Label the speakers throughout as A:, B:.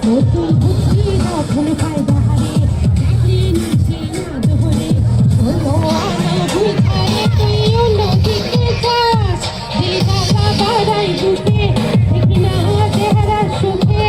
A: নতুন বুদ্ধি নতুন ফায়দা হারে চাকরি নিচ্ছে না দোহরে শোনো আমার ভুখারে তুইও নদীতে চাস দিল জ্বালা বাড়াই বুকে দেখি না চেহারা সুখে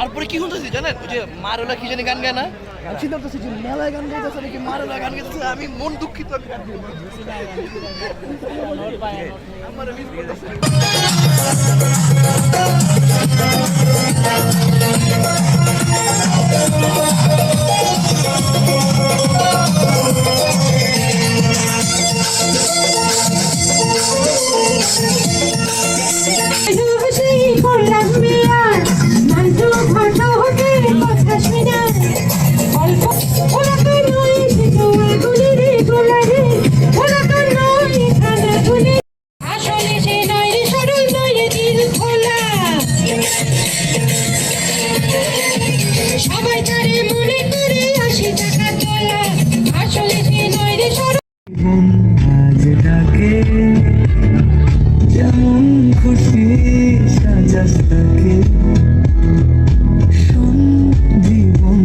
B: তারপরে কি শুনতেছি জানেন ওই যে মারোলা কি জানি গান গায় না আমি চিন্তা করতেছি যে মেলায় গান গাইতেছে নাকি মারোলা গান গাইতেছে আমি মন দুঃখিত আমি গান আমার মিস করতেছে
A: সবাই তারে মনে করে আসি টাকা তোলা আসলে সে নয় রে
C: আজ ডাকে যেমন খুশি সাজাস তাকে শোন জীবন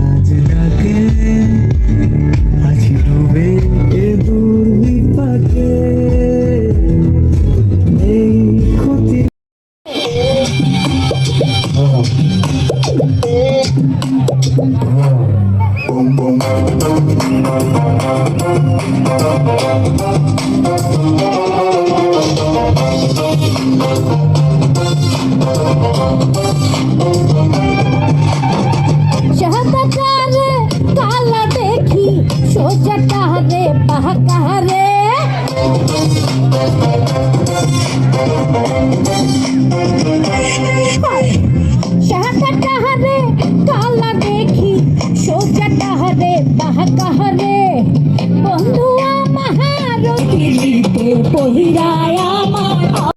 C: আজ ডাকে আছি ডুবে এ দুর্বিপাকে এই ক্ষতি
A: शहदारे काला देखी सोचा रे बहकारे